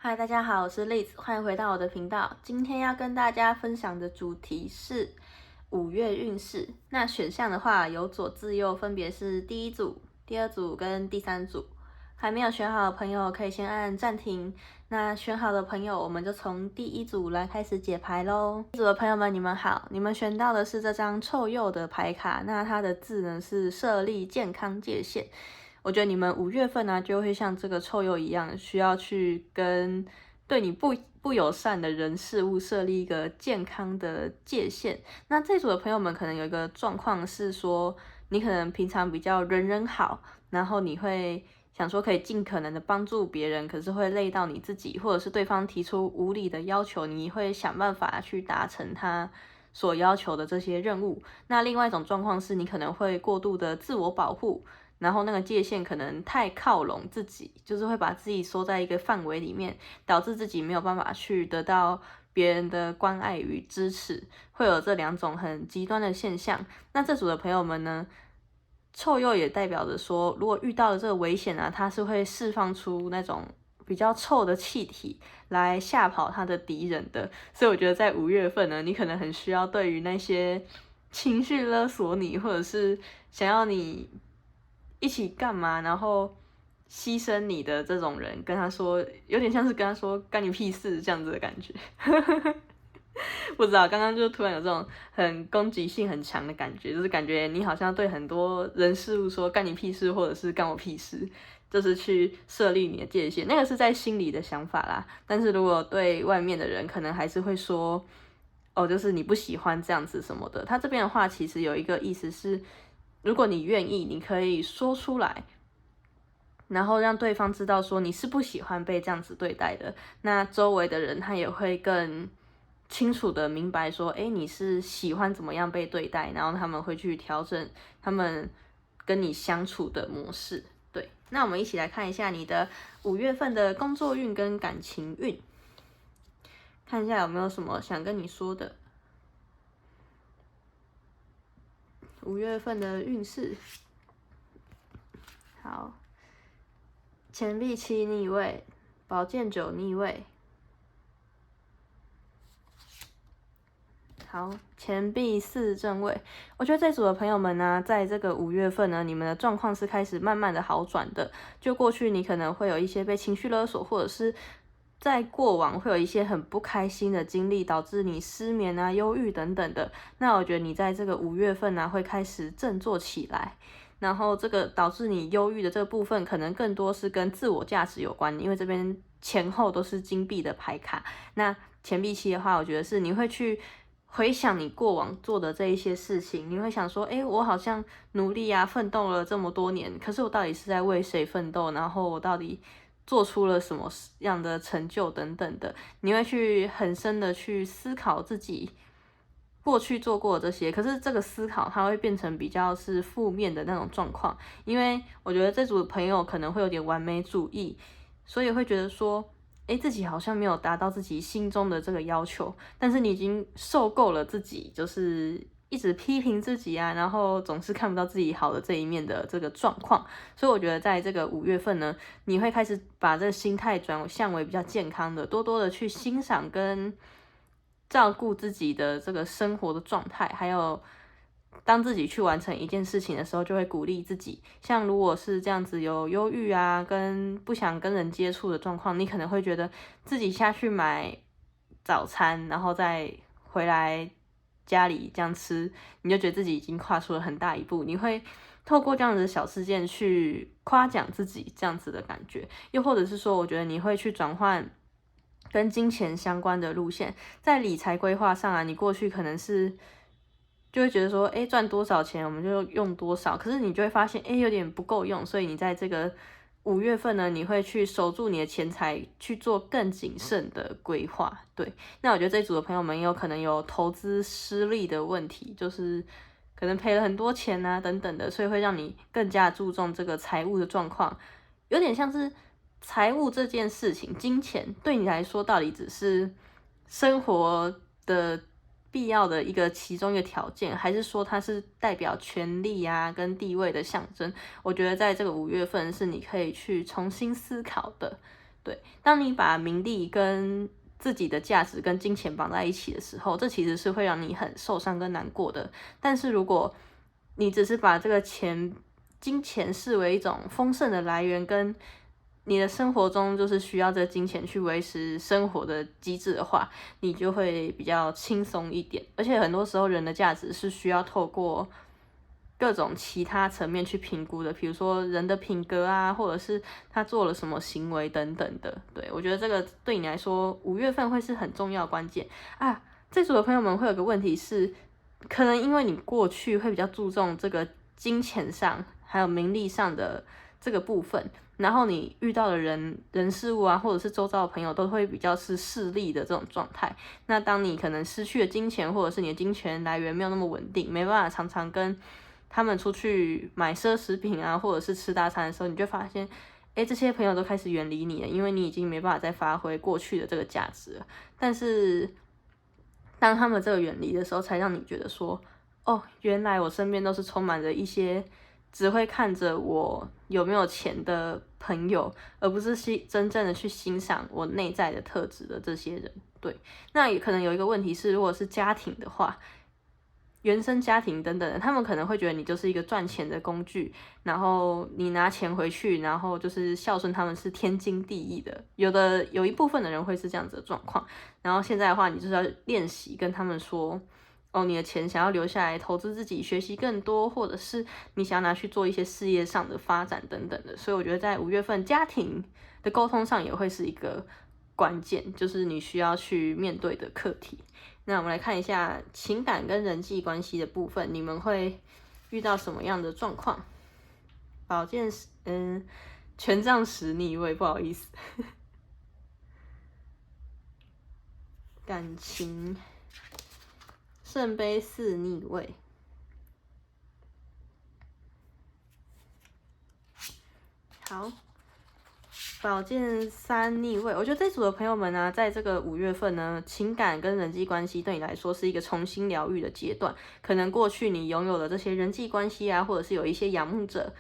嗨，大家好，我是 Liz，欢迎回到我的频道。今天要跟大家分享的主题是5月运势。那选项的话有左至右，分别是第一组、第二组跟第三组。还没有选好的朋友可以先按暂停。那选好的朋友，我们就从第一组来开始解牌咯。第一组的朋友们，你们好，你们选到的是这张臭鼬的牌卡，那它的字呢是设立健康界限。我觉得你们5月份呢，就会像这个臭鼬一样，需要去跟对你不友善的人事物设立一个健康的界限。那这组的朋友们可能有一个状况是说，你可能平常比较人人好，然后你会想说可以尽可能的帮助别人，可是会累到你自己，或者是对方提出无理的要求，你会想办法去达成他所要求的这些任务。那另外一种状况是你可能会过度的自我保护。然后那个界限可能太靠拢自己，就是会把自己缩在一个范围里面，导致自己没有办法去得到别人的关爱与支持，会有这两种很极端的现象。那这组的朋友们呢，臭鼬也代表着说，如果遇到了这个危险啊，它是会释放出那种比较臭的气体来吓跑他的敌人的。所以我觉得在5月份呢，你可能很需要对于那些情绪勒索你，或者是想要你一起干嘛，然后牺牲你的这种人，跟他说，有点像是跟他说干你屁事这样子的感觉。不知道，刚刚就突然有这种很攻击性很强的感觉，就是感觉你好像对很多人事物说干你屁事，或者是干我屁事，就是去设立你的界限，那个是在心里的想法啦。但是如果对外面的人，可能还是会说，哦，就是你不喜欢这样子什么的。他这边的话，其实有一个意思是，如果你愿意，你可以说出来。然后让对方知道说你是不喜欢被这样子对待的，那周围的人他也会更清楚的明白说，哎，你是喜欢怎么样被对待，然后他们会去调整他们跟你相处的模式。对，那我们一起来看一下你的5月份的工作运跟感情运，看一下有没有什么想跟你说的。5月份的运势，好。钱币7逆位，宝剑9逆位，好，钱币4正位。我觉得这组的朋友们呢，在这个5月份呢，你们的状况是开始慢慢的好转的。就过去你可能会有一些被情绪勒索，或者是在过往会有一些很不开心的经历，导致你失眠啊、忧郁等等的。那我觉得你在这个5月份呢，会开始振作起来。然后这个导致你忧郁的这个部分，可能更多是跟自我价值有关，因为这边前后都是金币的牌卡。那钱币7的话，我觉得是你会去回想你过往做的这一些事情，你会想说，哎，我好像努力啊，奋斗了这么多年，可是我到底是在为谁奋斗？然后我到底做出了什么样的成就等等的，你会去很深的去思考自己过去做过的这些，可是这个思考它会变成比较是负面的那种状况，因为我觉得这组朋友可能会有点完美主义，所以会觉得说，诶，自己好像没有达到自己心中的这个要求，但是你已经受够了自己，就是一直批评自己啊，然后总是看不到自己好的这一面的这个状况，所以我觉得在这个5月份呢，你会开始把这个心态转向为比较健康的，多多的去欣赏跟照顾自己的这个生活的状态，还有当自己去完成一件事情的时候，就会鼓励自己。像如果是这样子有忧郁啊，跟不想跟人接触的状况，你可能会觉得自己下去买早餐，然后再回来家里这样吃，你就觉得自己已经跨出了很大一步。你会透过这样子的小事件去夸奖自己，这样子的感觉。又或者是说，我觉得你会去转换跟金钱相关的路线，在理财规划上啊，你过去可能是就会觉得说，哎，赚多少钱我们就用多少，可是你就会发现，哎，有点不够用，所以你在这个5月份呢，你会去守住你的钱财，去做更谨慎的规划。对，那我觉得这一组的朋友们也有可能有投资失利的问题，就是可能赔了很多钱啊等等的，所以会让你更加注重这个财务的状况，有点像是财务这件事情，金钱对你来说到底只是生活的必要的其中一个条件，还是说它是代表权力啊跟地位的象征？我觉得在这个5月份是你可以去重新思考的。对，当你把名利跟自己的价值跟金钱绑在一起的时候，这其实是会让你很受伤跟难过的。但是如果你只是把这个金钱视为一种丰盛的来源，跟你的生活中就是需要这个金钱去维持生活的机制的话，你就会比较轻松一点。而且很多时候人的价值是需要透过各种其他层面去评估的，比如说人的品格啊，或者是他做了什么行为等等的。对，我觉得这个对你来说5月份会是很重要的关键啊。这组的朋友们会有个问题是，可能因为你过去会比较注重这个金钱上还有名利上的这个部分，然后你遇到的人事物啊，或者是周遭的朋友都会比较是势利的这种状态。那当你可能失去了金钱，或者是你的金钱来源没有那么稳定，没办法常常跟他们出去买奢侈品啊，或者是吃大餐的时候，你就发现，这些朋友都开始远离你了，因为你已经没办法再发挥过去的这个价值了。但是当他们这个远离的时候，才让你觉得说，哦，原来我身边都是充满着一些只会看着我有没有钱的朋友，而不是真正的去欣赏我内在的特质的这些人。对，那也可能有一个问题是，如果是家庭的话，原生家庭等等的，他们可能会觉得你就是一个赚钱的工具，然后你拿钱回去，然后就是孝顺他们是天经地义的。有一部分的人会是这样子的状况，然后现在的话，你就是要练习跟他们说，哦，你的钱想要留下来投资自己，学习更多，或者是你想要拿去做一些事业上的发展等等的。所以我觉得在5月份家庭的沟通上也会是一个关键，就是你需要去面对的课题。那我们来看一下情感跟人际关系的部分，你们会遇到什么样的状况？宝剑权杖10逆位，不好意思。感情圣杯4逆位。好，宝剑3逆位，我觉得这组的朋友们呢，在这个5月份呢，情感跟人际关系对你来说是一个重新疗愈的阶段。可能过去你拥有的这些人际关系啊，或者是有一些仰慕者，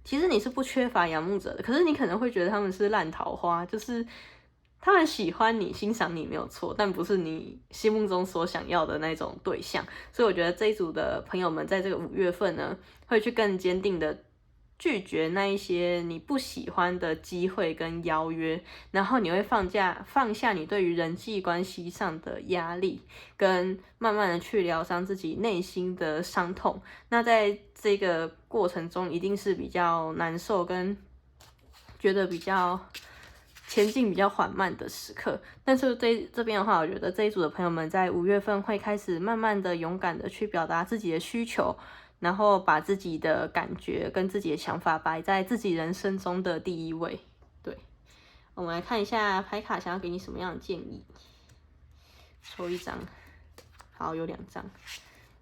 其实你是不缺乏仰慕者的，可是你可能会觉得他们是烂桃花，就是他们喜欢你、欣赏你没有错，但不是你心目中所想要的那种对象。所以我觉得这一组的朋友们在这个5月份呢，会去更坚定的拒绝那一些你不喜欢的机会跟邀约，然后你会放下你对于人际关系上的压力，跟慢慢的去疗伤自己内心的伤痛。那在这个过程中，一定是比较难受跟觉得比较前进比较缓慢的时刻。但是这边的话，我觉得这一组的朋友们在5月份会开始慢慢的勇敢的去表达自己的需求，然后把自己的感觉跟自己的想法摆在自己人生中的第一位。对，我们来看一下牌卡想要给你什么样的建议。抽一张，好，有2张，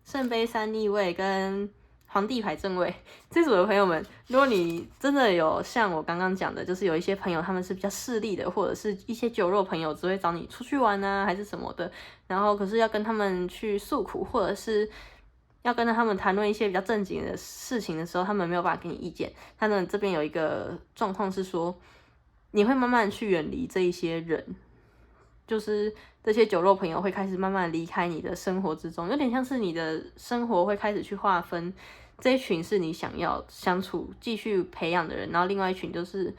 圣杯3逆位跟皇帝牌正位。这组的朋友们，如果你真的有像我刚刚讲的，就是有一些朋友他们是比较势利的，或者是一些酒肉朋友只会找你出去玩啊，还是什么的，然后可是要跟他们去诉苦，或者是要跟他们谈论一些比较正经的事情的时候，他们没有办法给你意见。他们这边有一个状况是说，你会慢慢去远离这一些人，就是这些酒肉朋友会开始慢慢离开你的生活之中，有点像是你的生活会开始去划分，这一群是你想要相处继续培养的人，然后另外一群就是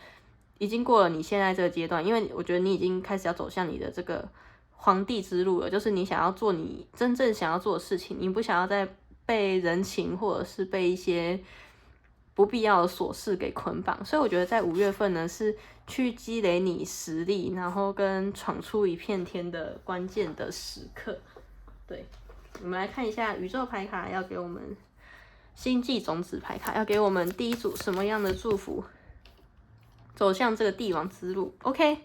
已经过了你现在这个阶段，因为我觉得你已经开始要走向你的这个皇帝之路了，就是你想要做你真正想要做的事情，你不想要再被人情或者是被一些不必要的琐事给捆绑。所以我觉得在5月份呢，是去积累你实力，然后跟闯出一片天的关键的时刻。对，我们来看一下宇宙牌卡要给我们星际种子牌卡要给我们第一组什么样的祝福，走向这个帝王之路。 OK，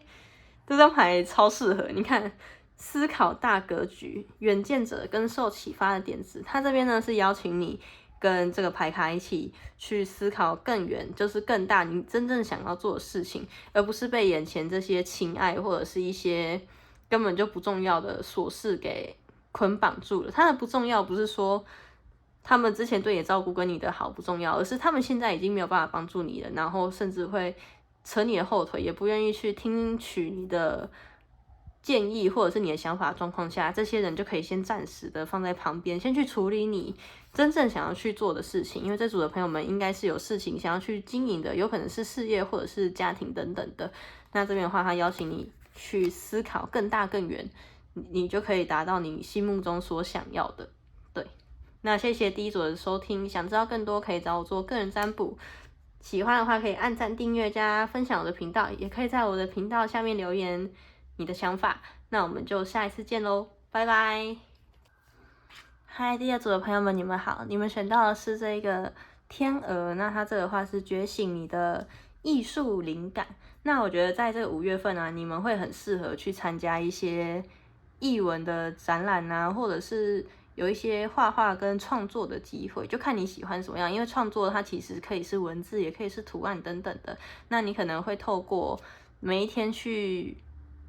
这张牌超适合，你看，思考大格局，远见者跟受启发的点子。它这边呢是邀请你跟这个牌卡一起去思考更远，就是更大你真正想要做的事情，而不是被眼前这些情爱或者是一些根本就不重要的琐事给捆绑住了。它的不重要不是说他们之前对你的照顾跟你的好不重要，而是他们现在已经没有办法帮助你了，然后甚至会扯你的后腿，也不愿意去听取你的建议或者是你的想法的状况下，这些人就可以先暂时的放在旁边，先去处理你真正想要去做的事情。因为这组的朋友们应该是有事情想要去经营的，有可能是事业或者是家庭等等的。那这边的话，他邀请你去思考更大更远，你就可以达到你心目中所想要的。对，那谢谢第一组的收听，想知道更多可以找我做个人占卜。喜欢的话可以按赞、订阅、加分享我的频道，也可以在我的频道下面留言你的想法。那我们就下一次见喽，拜拜！嗨，第二组的朋友们，你们好，你们选到的是这个天鹅，那它这个话是觉醒你的艺术灵感。那我觉得在这个5月份啊，你们会很适合去参加一些艺文的展览啊，或者是有一些画画跟创作的机会，就看你喜欢什么样。因为创作它其实可以是文字，也可以是图案等等的。那你可能会透过每一天去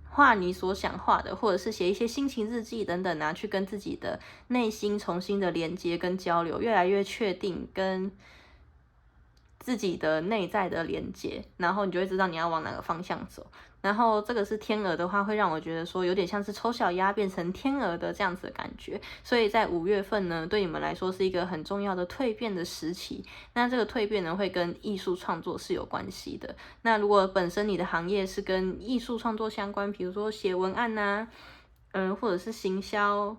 画你所想画的，或者是写一些心情日记等等啊，去跟自己的内心重新的连接跟交流，越来越确定跟自己的内在的连接，然后你就会知道你要往哪个方向走。然后这个是天鹅的话，会让我觉得说有点像是丑小鸭变成天鹅的这样子的感觉。所以在5月份呢，对你们来说是一个很重要的蜕变的时期。那这个蜕变呢，会跟艺术创作是有关系的。那如果本身你的行业是跟艺术创作相关，比如说写文案啊，或者是行销、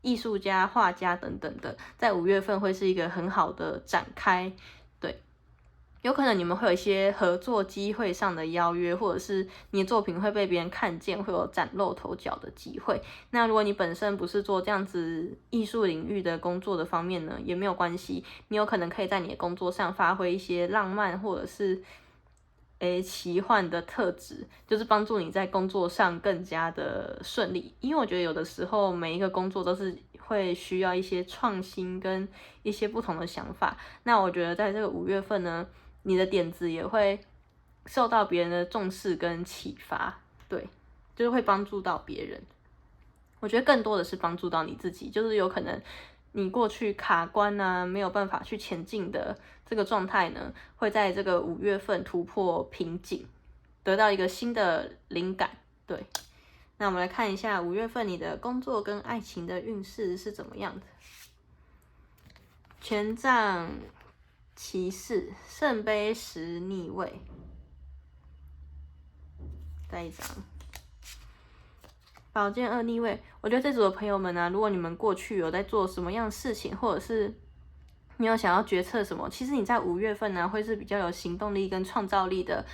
艺术家、画家等等的，在5月份会是一个很好的展开。对。有可能你们会有一些合作机会上的邀约，或者是你的作品会被别人看见，会有崭露头角的机会。那如果你本身不是做这样子艺术领域的工作的方面呢，也没有关系，你有可能可以在你的工作上发挥一些浪漫或者是奇幻的特质，就是帮助你在工作上更加的顺利。因为我觉得有的时候每一个工作都是会需要一些创新跟一些不同的想法。那我觉得在这个5月份呢，你的点子也会受到别人的重视跟启发，对，就是会帮助到别人。我觉得更多的是帮助到你自己，就是有可能你过去卡关啊，没有办法去前进的这个状态呢，会在这个5月份突破瓶颈，得到一个新的灵感。对，那我们来看一下5月份你的工作跟爱情的运势是怎么样的。权杖骑士，圣杯10逆位，再一张宝剑2逆位。我觉得这组的朋友们啊，如果你们过去有在做什么样的事情，或者是你有想要决策什么，其实你在5月份呢，会是比较有行动力跟创造力的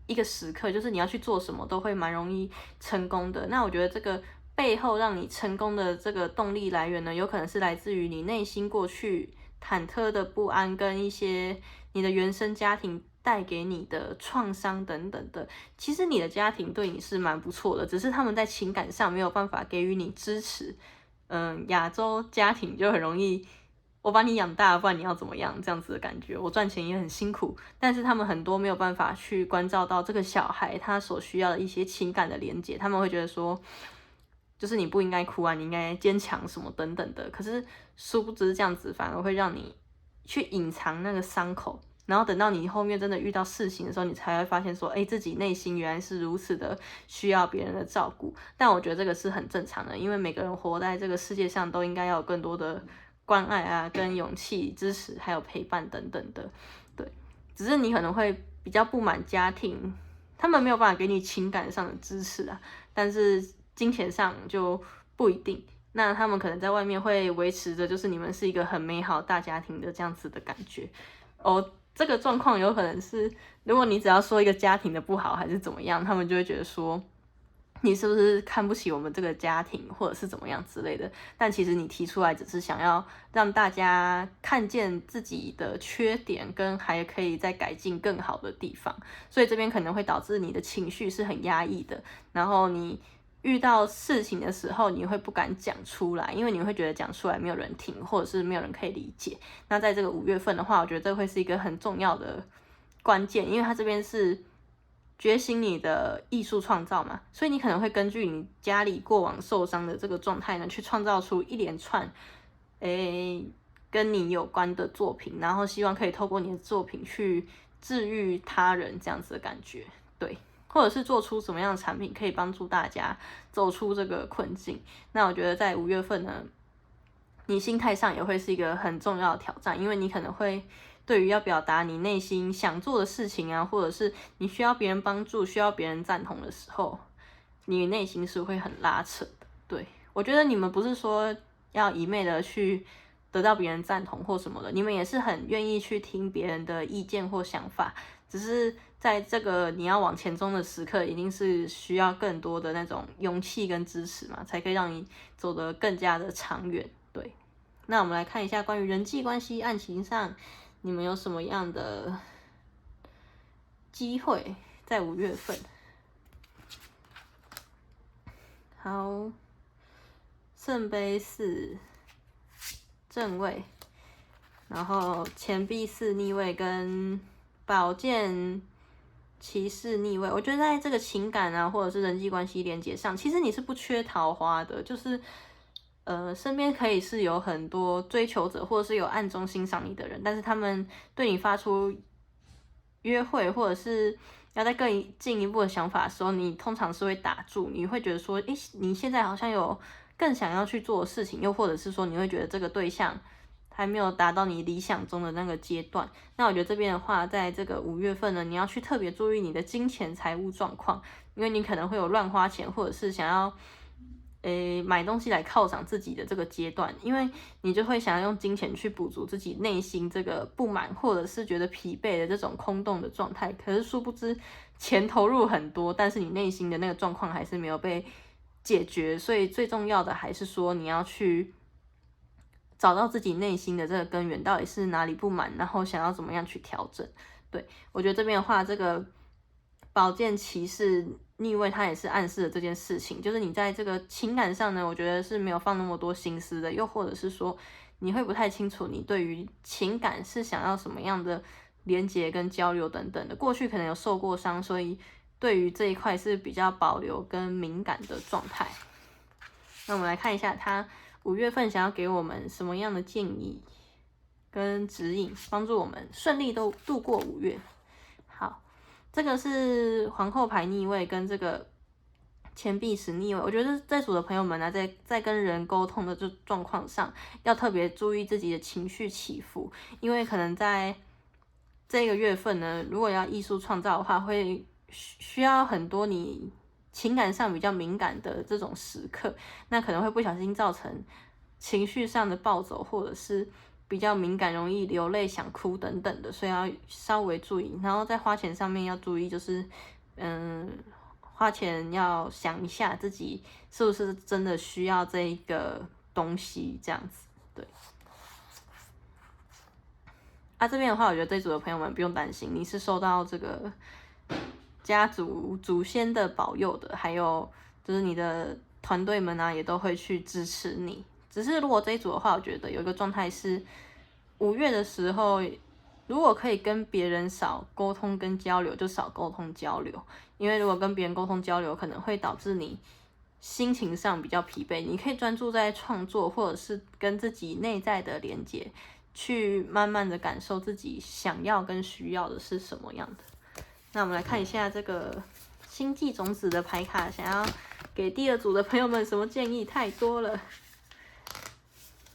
一个时刻，就是你要去做什么都会蛮容易成功的。那我觉得这个背后让你成功的这个动力来源呢，有可能是来自于你内心过去忐忑的不安，跟一些你的原生家庭带给你的创伤等等的。其实你的家庭对你是蛮不错的，只是他们在情感上没有办法给予你支持。亚洲家庭就很容易，我把你养大，不然你要怎么样这样子的感觉。我赚钱也很辛苦，但是他们很多没有办法去关照到这个小孩他所需要的一些情感的连接。他们会觉得说，就是你不应该哭啊，你应该坚强什么等等的。可是殊不知这样子反而会让你去隐藏那个伤口，然后等到你后面真的遇到事情的时候，你才会发现说，自己内心原来是如此的需要别人的照顾。但我觉得这个是很正常的，因为每个人活在这个世界上都应该要有更多的关爱啊，跟勇气、支持还有陪伴等等的。对，只是你可能会比较不满家庭，他们没有办法给你情感上的支持啊，但是金钱上就不一定。那他们可能在外面会维持着，就是你们是一个很美好大家庭的这样子的感觉。这个状况有可能是，如果你只要说一个家庭的不好还是怎么样，他们就会觉得说，你是不是看不起我们这个家庭，或者是怎么样之类的。但其实你提出来只是想要让大家看见自己的缺点，跟还可以再改进更好的地方。所以这边可能会导致你的情绪是很压抑的，然后你遇到事情的时候，你会不敢讲出来，因为你会觉得讲出来没有人听，或者是没有人可以理解。那在这个5月份的话，我觉得这会是一个很重要的关键，因为它这边是觉醒你的艺术创造嘛，所以你可能会根据你家里过往受伤的这个状态呢，去创造出一连串跟你有关的作品，然后希望可以透过你的作品去治愈他人这样子的感觉，对，或者是做出什么样的产品可以帮助大家走出这个困境。那我觉得在5月份呢，你心态上也会是一个很重要的挑战，因为你可能会对于要表达你内心想做的事情啊，或者是你需要别人帮助、需要别人赞同的时候，你内心是会很拉扯的。对，我觉得你们不是说要一昧的去得到别人赞同或什么的，你们也是很愿意去听别人的意见或想法，只是在这个你要往前冲的时刻，一定是需要更多的那种勇气跟支持嘛，才可以让你走得更加的长远。对，那我们来看一下关于人际关系、爱情上，你们有什么样的机会在5月份？好，圣杯4正位，然后钱币4逆位跟宝剑骑士逆位。我觉得在这个情感啊，或者是人际关系连接上，其实你是不缺桃花的，就是身边可以是有很多追求者，或者是有暗中欣赏你的人，但是他们对你发出约会或者是要在更进一步的想法的时候，你通常是会打住，你会觉得说，你现在好像有更想要去做的事情，又或者是说你会觉得这个对象还没有达到你理想中的那个阶段。那我觉得这边的话，在这个5月份呢，你要去特别注意你的金钱财务状况，因为你可能会有乱花钱，或者是想要买东西来犒赏自己的这个阶段，因为你就会想要用金钱去补足自己内心这个不满，或者是觉得疲惫的这种空洞的状态。可是殊不知，钱投入很多，但是你内心的那个状况还是没有被解决。所以最重要的还是说，你要去找到自己内心的这个根源，到底是哪里不满，然后想要怎么样去调整。对，我觉得这边的话，这个宝剑骑士逆位，它也是暗示了这件事情，就是你在这个情感上呢，我觉得是没有放那么多心思的，又或者是说你会不太清楚你对于情感是想要什么样的连结跟交流等等的，过去可能有受过伤，所以对于这一块是比较保留跟敏感的状态。那我们来看一下他5月份想要给我们什么样的建议跟指引，帮助我们顺利都度过5月。好，这个是皇后牌逆位跟这个钱币10逆位。我觉得在组的朋友们呢，在跟人沟通的这状况上，要特别注意自己的情绪起伏，因为可能在这个月份呢，如果要艺术创造的话，会需要很多你情感上比较敏感的这种时刻，那可能会不小心造成情绪上的暴走，或者是比较敏感，容易流泪、想哭等等的，所以要稍微注意。然后在花钱上面要注意，就是花钱要想一下自己是不是真的需要这一个东西，这样子。对。这边的话，我觉得这组的朋友们不用担心，你是受到这个家族祖先的保佑的，还有就是你的团队们啊，也都会去支持你。只是如果这一组的话，我觉得有一个状态是5月的时候，如果可以跟别人少沟通跟交流，就少沟通交流，因为如果跟别人沟通交流，可能会导致你心情上比较疲惫。你可以专注在创作，或者是跟自己内在的连接，去慢慢的感受自己想要跟需要的是什么样的。那我们来看一下这个星际种子的牌卡，想要给第2组的朋友们什么建议？太多了，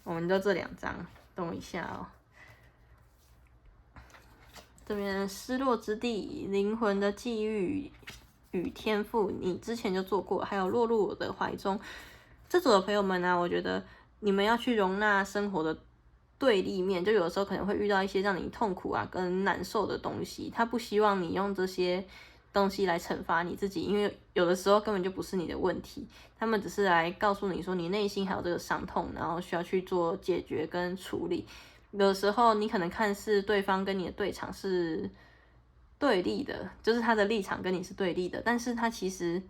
我们就这2张，等我一下哦。这边失落之地、灵魂的际遇与天赋，你之前就做过，还有落入我的怀中。这组的朋友们呢，我觉得你们要去容纳生活的对立面，就有的时候可能会遇到一些让你痛苦啊跟难受的东西，他不希望你用这些东西来惩罚你自己，因为有的时候根本就不是你的问题，他们只是来告诉你说你内心还有这个伤痛，然后需要去做解决跟处理。有的时候你可能看似对方跟你的对场是对立的，就是他的立场跟你是对立的，但是他其实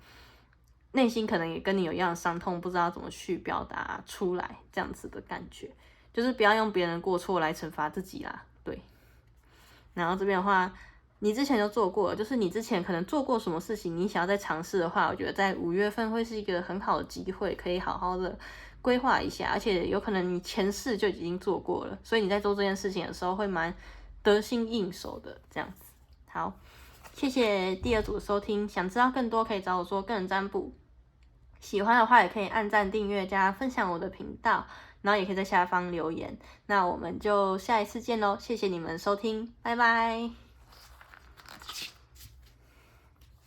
内心可能也跟你有一样的伤痛，不知道怎么去表达出来，这样子的感觉。就是不要用别人的过错来惩罚自己啦，对。然后这边的话，你之前就做过了，就是你之前可能做过什么事情，你想要再尝试的话，我觉得在5月份会是一个很好的机会，可以好好的规划一下，而且有可能你前世就已经做过了，所以你在做这件事情的时候会蛮得心应手的这样子。好，谢谢第二组的收听。想知道更多可以找我说个人占卜，喜欢的话也可以按赞、订阅、加分享我的频道，然后也可以在下方留言。那我们就下一次见喽，谢谢你们收听，拜拜。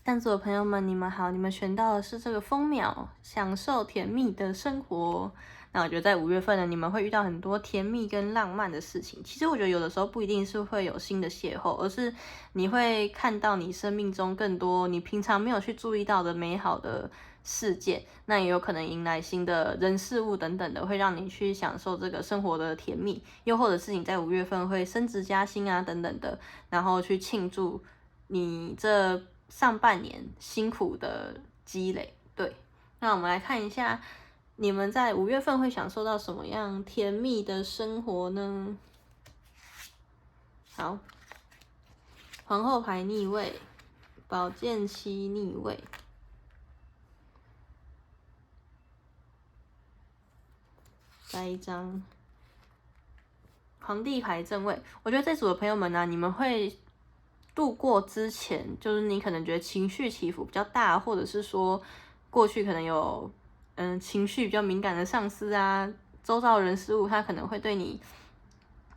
三组的朋友们，你们好，你们选到的是这个蜂鸟，享受甜蜜的生活。那我觉得在5月份呢，你们会遇到很多甜蜜跟浪漫的事情。其实我觉得有的时候不一定是会有新的邂逅，而是你会看到你生命中更多你平常没有去注意到的美好的事件。那也有可能迎来新的人事物等等的，会让你去享受这个生活的甜蜜。又或者是你在5月份会升职加薪啊等等的，然后去庆祝你这上半年辛苦的积累。对，那我们来看一下你们在5月份会享受到什么样甜蜜的生活呢？好，皇后牌逆位，宝剑七逆位，再一张皇帝牌正位。我觉得这组的朋友们呢，你们会度过之前，就是你可能觉得情绪起伏比较大，或者是说过去可能有情绪比较敏感的上司啊，周遭人事物他可能会对你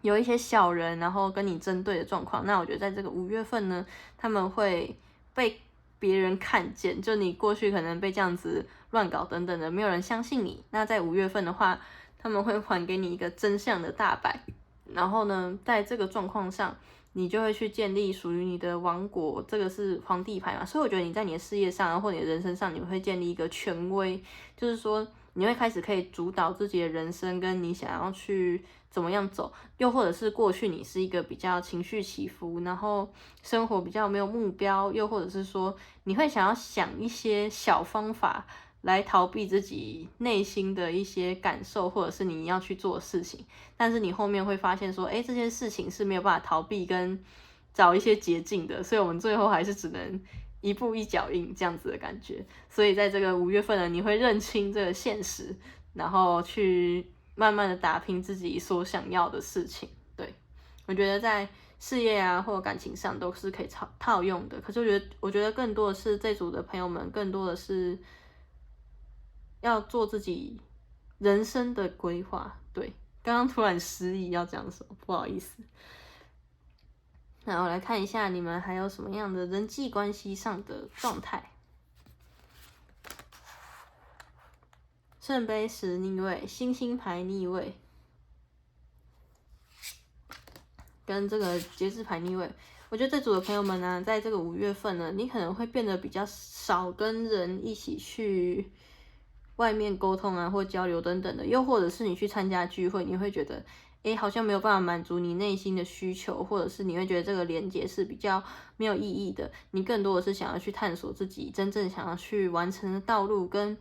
有一些小人，然后跟你针对的状况。那我觉得在这个5月份呢，他们会被别人看见，就你过去可能被这样子乱搞等等的，没有人相信你。那在5月份的话，他们会还给你一个真相的大白，然后呢，在这个状况上，你就会去建立属于你的王国。这个是皇帝牌嘛，所以我觉得你在你的事业上或你的人生上，你会建立一个权威，就是说你会开始可以主导自己的人生，跟你想要去怎么样走。又或者是过去你是一个比较情绪起伏，然后生活比较没有目标，又或者是说你会想要想一些小方法来逃避自己内心的一些感受，或者是你要去做的事情。但是你后面会发现说，这件事情是没有办法逃避跟找一些捷径的，所以我们最后还是只能一步一脚印这样子的感觉。所以在这个5月份呢，你会认清这个现实，然后去慢慢的打拼自己所想要的事情。对，我觉得在事业啊或感情上都是可以套用的。可是我觉得更多的是这组的朋友们，更多的是要做自己人生的规划。对，刚刚突然失忆要讲什么，不好意思。那我来看一下你们还有什么样的人际关系上的状态。圣杯10逆位，星星牌逆位，跟这个节制牌逆位。我觉得这组的朋友们呢，在这个5月份呢，你可能会变得比较少跟人一起去外面沟通啊，或交流等等的。又或者是你去参加聚会，你会觉得好像没有办法满足你内心的需求，或者是你会觉得这个连结是比较没有意义的。你更多的是想要去探索自己真正想要去完成的道路，跟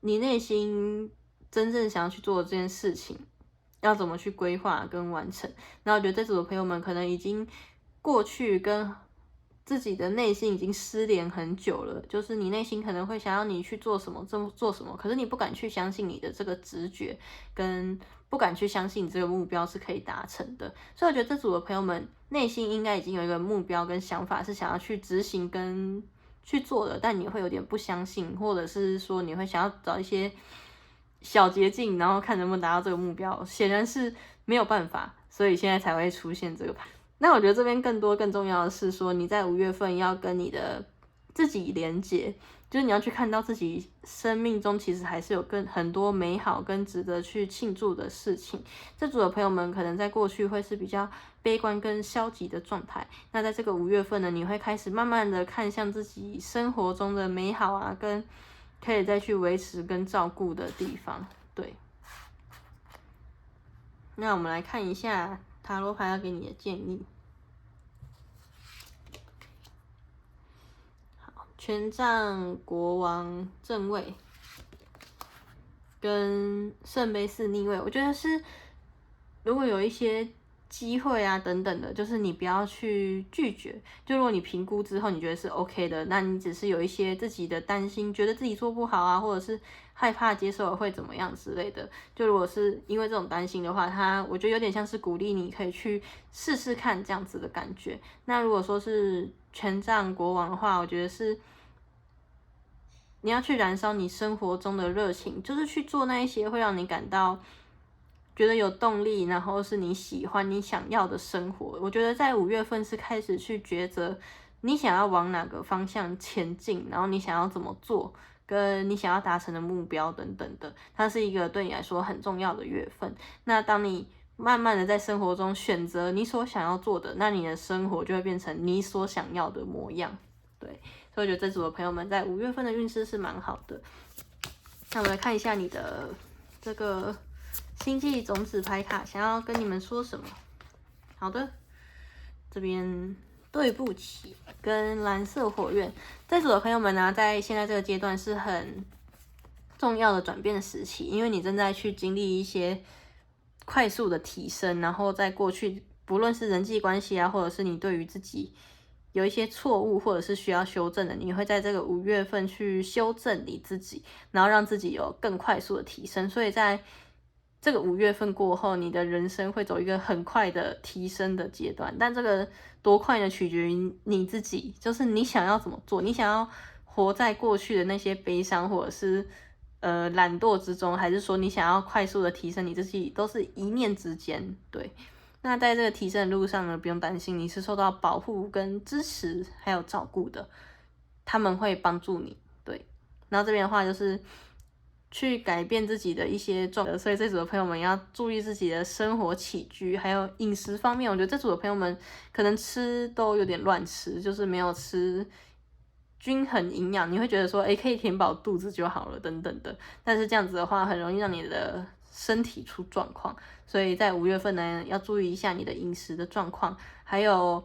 你内心真正想要去做的这件事情要怎么去规划跟完成。那我觉得这组的朋友们可能已经过去跟自己的内心已经失联很久了，就是你内心可能会想要你去做什么，做什么，可是你不敢去相信你的这个直觉，跟不敢去相信你这个目标是可以达成的。所以我觉得这组的朋友们内心应该已经有一个目标跟想法是想要去执行跟去做的，但你会有点不相信，或者是说你会想要找一些小捷径，然后看能不能达到这个目标，显然是没有办法，所以现在才会出现这个牌。那我觉得这边更重要的是说，你在5月份要跟你的自己连结，就是你要去看到自己生命中其实还是有很多美好跟值得去庆祝的事情。这组的朋友们可能在过去会是比较悲观跟消极的状态，那在这个5月份呢，你会开始慢慢的看向自己生活中的美好啊，跟可以再去维持跟照顾的地方。对，那我们来看一下塔罗牌要给你的建议。好，权杖国王正位跟圣杯4逆位，我觉得是如果有一些机会啊等等的，就是你不要去拒绝。就如果你评估之后你觉得是 OK 的，那你只是有一些自己的担心，觉得自己做不好啊，或者是害怕接受了会怎么样之类的。就如果是因为这种担心的话，我觉得有点像是鼓励你可以去试试看这样子的感觉。那如果说是权杖国王的话，我觉得是你要去燃烧你生活中的热情，就是去做那一些会让你感到觉得有动力，然后是你喜欢、你想要的生活。我觉得在5月份是开始去抉择你想要往哪个方向前进，然后你想要怎么做，跟你想要达成的目标等等的，它是一个对你来说很重要的月份。那当你慢慢的在生活中选择你所想要做的，那你的生活就会变成你所想要的模样。对，所以我觉得这组的朋友们在5月份的运势是蛮好的。那我们来看一下你的这个星际种子牌卡想要跟你们说什么。好的，这边对不起跟蓝色火焰这组的朋友们呢，在现在这个阶段是很重要的转变的时期，因为你正在去经历一些快速的提升，然后在过去不论是人际关系啊，或者是你对于自己有一些错误或者是需要修正的，你会在这个5月份去修正你自己，然后让自己有更快速的提升。所以在这个5月份过后，你的人生会走一个很快的提升的阶段。但这个多快呢，取决于你自己，就是你想要怎么做，你想要活在过去的那些悲伤或者是懒惰之中，还是说你想要快速的提升你自己，都是一念之间。对。那在这个提升的路上呢，不用担心，你是受到保护、跟支持还有照顾的，他们会帮助你。对，然后这边的话就是去改变自己的一些状态，所以这组的朋友们要注意自己的生活起居，还有饮食方面。我觉得这组的朋友们可能吃都有点乱吃，就是没有吃均衡营养，你会觉得说，可以填饱肚子就好了等等的，但是这样子的话，很容易让你的身体出状况。所以在5月份呢，要注意一下你的饮食的状况，还有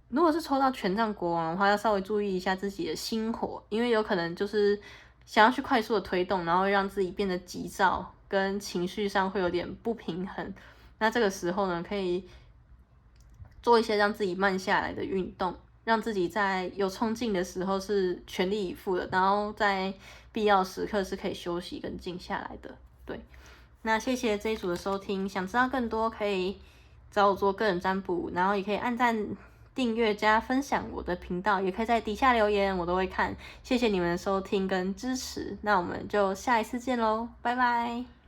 如果是抽到权杖国王的话，要稍微注意一下自己的心火，因为有可能就是想要去快速的推动，然后会让自己变得急躁，跟情绪上会有点不平衡。那这个时候呢，可以做一些让自己慢下来的运动，让自己在有冲劲的时候是全力以赴的，然后在必要时刻是可以休息跟静下来的。对。那谢谢这一组的收听，想知道更多可以找我做个人占卜，然后也可以按赞、订阅、加分享我的频道，也可以在底下留言，我都会看。谢谢你们的收听跟支持，那我们就下一次见喽，拜拜。